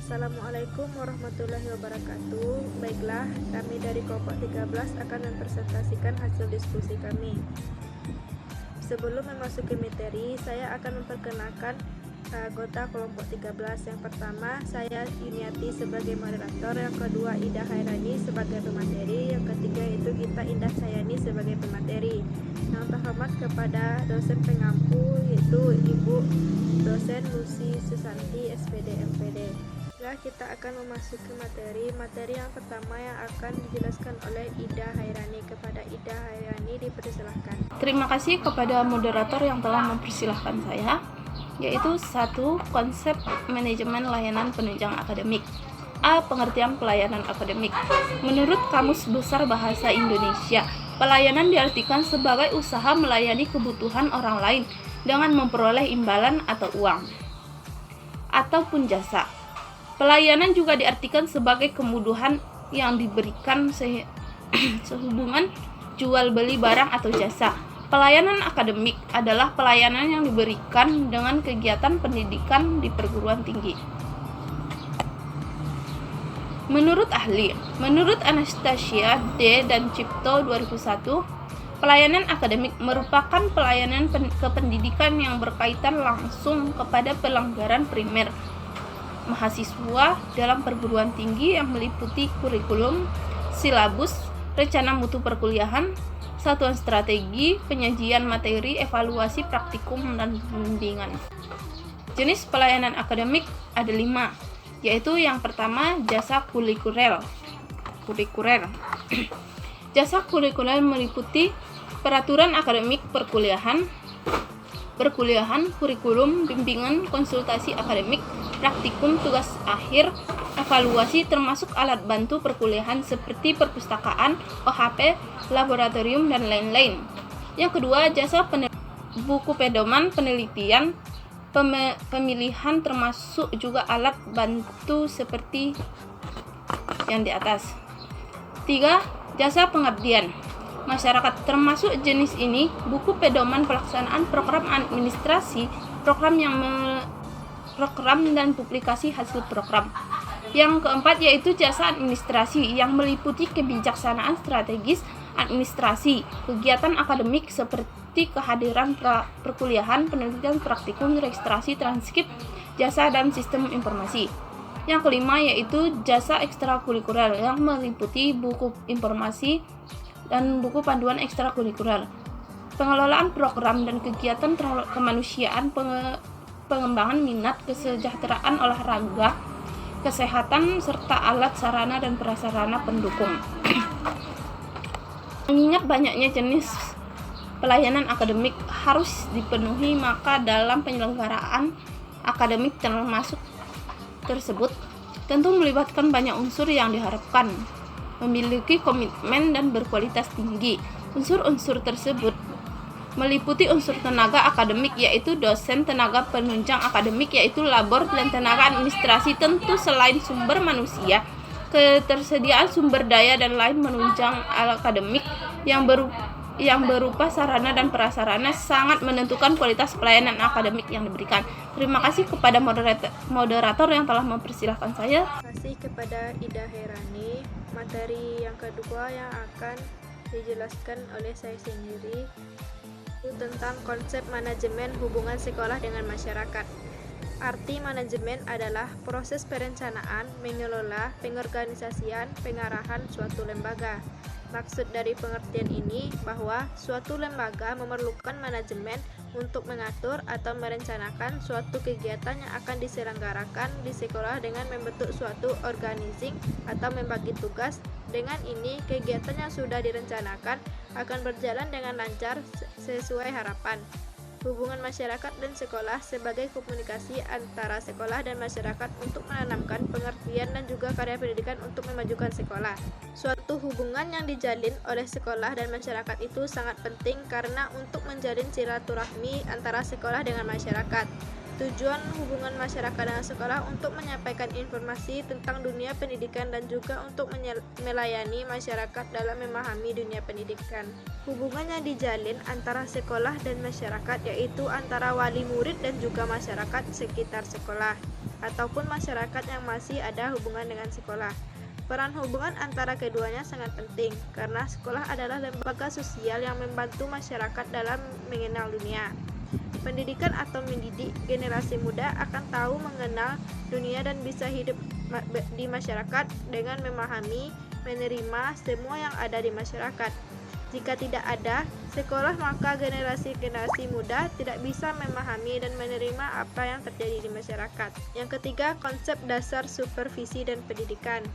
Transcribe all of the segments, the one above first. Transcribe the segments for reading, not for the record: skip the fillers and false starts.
Assalamualaikum warahmatullahi wabarakatuh. Baiklah, kami dari kelompok 13 akan mempresentasikan hasil diskusi kami. Sebelum memasuki materi, saya akan memperkenalkan anggota kelompok 13. Yang pertama, saya Yuniati sebagai moderator. Yang kedua, Ida Hairani sebagai pemateri. Yang ketiga itu Gita Indah Sayani sebagai pemateri. Yang terhormat kepada dosen pengampu yaitu Ibu dosen Lucy Susanti SPD MPD. Nah, kita akan memasuki materi yang pertama yang akan dijelaskan oleh Ida Hairani. Kepada Ida Hairani dipersilahkan. Terima kasih kepada moderator yang telah mempersilahkan saya, yaitu 1. Konsep manajemen layanan penunjang akademik. A. Pengertian pelayanan akademik. Menurut Kamus Besar Bahasa Indonesia, pelayanan diartikan sebagai usaha melayani kebutuhan orang lain dengan memperoleh imbalan atau uang ataupun jasa. Pelayanan juga diartikan sebagai kemudahan yang diberikan sehubungan jual beli barang atau jasa. Pelayanan akademik adalah pelayanan yang diberikan dengan kegiatan pendidikan di perguruan tinggi. Menurut ahli, menurut Anastasia D. dan Cipto 2001, pelayanan akademik merupakan pelayanan kependidikan yang berkaitan langsung kepada pelanggaran primer mahasiswa dalam perguruan tinggi yang meliputi kurikulum, silabus, rencana mutu perkuliahan, satuan strategi, penyajian materi, evaluasi praktikum, dan bimbingan. Jenis pelayanan akademik ada 5, yaitu yang pertama jasa kulikuler. Jasa kulikuler meliputi peraturan akademik perkuliahan, kurikulum, bimbingan, konsultasi akademik, praktikum, tugas akhir, evaluasi, termasuk alat bantu perkuliahan seperti perpustakaan, OHP, laboratorium, dan lain-lain. Yang kedua, jasa buku pedoman, penelitian, pemilihan, termasuk juga alat bantu seperti yang di atas. 3. Jasa pengabdian masyarakat. Termasuk jenis ini buku pedoman pelaksanaan program administrasi, program dan publikasi hasil program. Yang keempat yaitu jasa administrasi yang meliputi kebijaksanaan strategis administrasi, kegiatan akademik seperti kehadiran perkuliahan, penelitian, praktikum, registrasi, transkrip, jasa dan sistem informasi. Yang kelima yaitu jasa ekstrakurikuler yang meliputi buku informasi dan buku panduan ekstrakurikuler, pengelolaan program dan kegiatan kemanusiaan, pengembangan minat, kesejahteraan olahraga, kesehatan, serta alat sarana dan prasarana pendukung. Mengingat banyaknya jenis pelayanan akademik harus dipenuhi, maka dalam penyelenggaraan akademik termasuk tersebut tentu melibatkan banyak unsur yang diharapkan memiliki komitmen dan berkualitas tinggi. Unsur-unsur tersebut meliputi unsur tenaga akademik yaitu dosen, tenaga penunjang akademik yaitu labor, dan tenaga administrasi. Tentu selain sumber manusia, ketersediaan sumber daya dan lain menunjang akademik yang berupa sarana dan prasarana sangat menentukan kualitas pelayanan akademik yang diberikan. Terima kasih kepada moderator yang telah mempersilahkan saya. Terima kasih kepada Ida Hairani. Materi yang kedua yang akan dijelaskan oleh saya sendiri itu tentang konsep manajemen hubungan sekolah dengan masyarakat. Arti manajemen adalah proses perencanaan, mengelola, pengorganisasian, pengarahan suatu lembaga. Maksud dari pengertian ini bahwa suatu lembaga memerlukan manajemen untuk mengatur atau merencanakan suatu kegiatan yang akan diselenggarakan di sekolah dengan membentuk suatu organizing atau membagi tugas. Dengan ini, kegiatan yang sudah direncanakan akan berjalan dengan lancar sesuai harapan. Hubungan masyarakat dan sekolah sebagai komunikasi antara sekolah dan masyarakat untuk menanamkan pengertian dan juga karya pendidikan untuk memajukan sekolah. Suatu hubungan yang dijalin oleh sekolah dan masyarakat itu sangat penting karena untuk menjalin silaturahmi antara sekolah dengan masyarakat. Tujuan hubungan masyarakat dengan sekolah untuk menyampaikan informasi tentang dunia pendidikan dan juga untuk melayani masyarakat dalam memahami dunia pendidikan. Hubungan yang dijalin antara sekolah dan masyarakat yaitu antara wali murid dan juga masyarakat sekitar sekolah. ataupun masyarakat yang masih ada hubungan dengan sekolah. Peran hubungan antara keduanya sangat penting, karena sekolah adalah lembaga sosial yang membantu masyarakat dalam mengenal dunia. Pendidikan atau mendidik generasi muda akan tahu mengenal dunia dan bisa hidup di masyarakat dengan memahami, menerima semua yang ada di masyarakat. Jika tidak ada sekolah, maka generasi-generasi muda tidak bisa memahami dan menerima apa yang terjadi di masyarakat. Yang ketiga, konsep dasar supervisi dan pendidikan.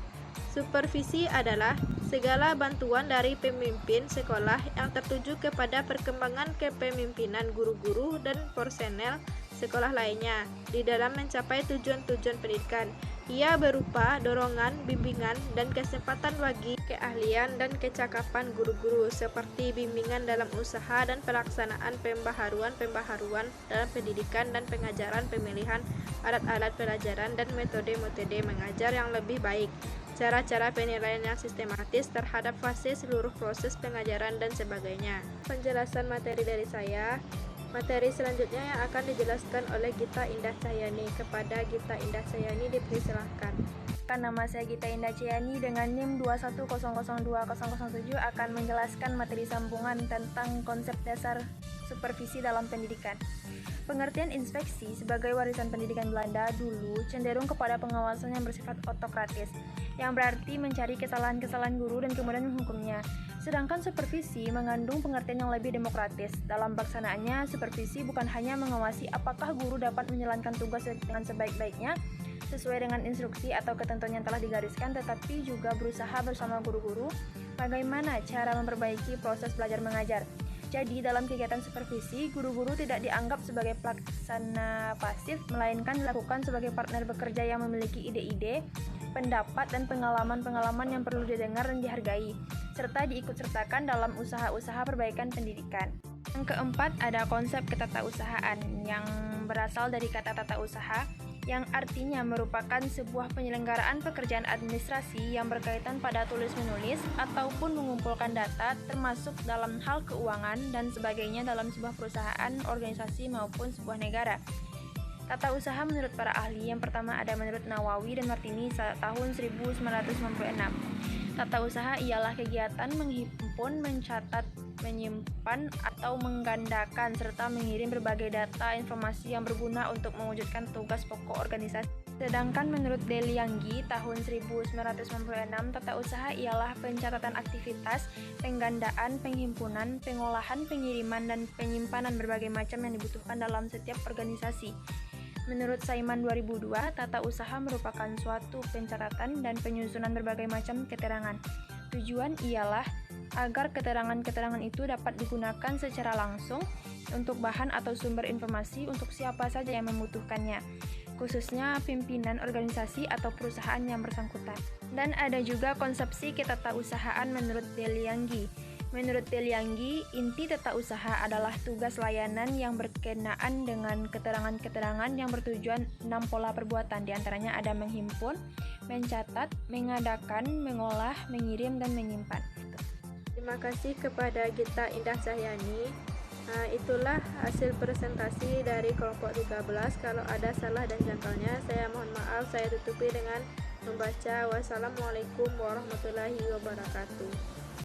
Supervisi adalah segala bantuan dari pemimpin sekolah yang tertuju kepada perkembangan kepemimpinan guru-guru dan personel sekolah lainnya di dalam mencapai tujuan-tujuan pendidikan. Ia berupa dorongan, bimbingan, dan kesempatan bagi keahlian dan kecakapan guru-guru, seperti bimbingan dalam usaha dan pelaksanaan pembaharuan dalam pendidikan dan pengajaran, pemilihan alat-alat pelajaran dan metode-metode mengajar yang lebih baik, cara-cara penilaian yang sistematis terhadap fase seluruh proses pengajaran dan sebagainya. Penjelasan materi dari saya. Materi selanjutnya yang akan dijelaskan oleh Gita Indah Cahyani. Kepada Gita Indah Cahyani dipersilahkan. Nama saya Gita Indah Cahyani dengan NIM 210020007 akan menjelaskan materi sambungan tentang konsep dasar supervisi dalam pendidikan. Pengertian inspeksi sebagai warisan pendidikan Belanda dulu cenderung kepada pengawasan yang bersifat otokratis, yang berarti mencari kesalahan-kesalahan guru dan kemudian menghukumnya. Sedangkan supervisi mengandung pengertian yang lebih demokratis. Dalam pelaksanaannya, supervisi bukan hanya mengawasi apakah guru dapat menjalankan tugas dengan sebaik-baiknya sesuai dengan instruksi atau ketentuan yang telah digariskan, tetapi juga berusaha bersama guru-guru bagaimana cara memperbaiki proses belajar mengajar. Jadi, dalam kegiatan supervisi, guru-guru tidak dianggap sebagai pelaksana pasif, melainkan dilakukan sebagai partner bekerja yang memiliki ide-ide, pendapat, dan pengalaman-pengalaman yang perlu didengar dan dihargai, serta diikutsertakan dalam usaha-usaha perbaikan pendidikan. Yang keempat, ada konsep ketatausahaan yang berasal dari kata tata usaha, yang artinya merupakan sebuah penyelenggaraan pekerjaan administrasi yang berkaitan pada tulis-menulis ataupun mengumpulkan data termasuk dalam hal keuangan dan sebagainya dalam sebuah perusahaan, organisasi maupun sebuah negara. Tata usaha menurut para ahli, yang pertama ada menurut Nawawi dan Martini tahun 1996. Tata usaha ialah kegiatan menghimpun, mencatat, menyimpan, atau menggandakan serta mengirim berbagai data informasi yang berguna untuk mewujudkan tugas pokok organisasi. Sedangkan menurut Delianggi tahun 1996, tata usaha ialah pencatatan aktivitas, penggandaan, penghimpunan, pengolahan, pengiriman, dan penyimpanan berbagai macam yang dibutuhkan dalam setiap organisasi. Menurut Saiman 2002, tata usaha merupakan suatu pencatatan dan penyusunan berbagai macam keterangan. Tujuan ialah agar keterangan-keterangan itu dapat digunakan secara langsung untuk bahan atau sumber informasi untuk siapa saja yang membutuhkannya, khususnya pimpinan organisasi atau perusahaan yang bersangkutan. Dan ada juga konsepsi ketatausahaan menurut Delianggi. Menurut Delianggi, inti tata usaha adalah tugas layanan yang berkenaan dengan keterangan-keterangan yang bertujuan 6 pola perbuatan. Di antaranya ada menghimpun, mencatat, mengadakan, mengolah, mengirim, dan menyimpan. Terima kasih kepada Gita Indah Cahyani. Itulah hasil presentasi dari kelompok 13. Kalau ada salah dan jangkalnya, saya mohon maaf. Saya tutupi dengan membaca wassalamualaikum warahmatullahi wabarakatuh.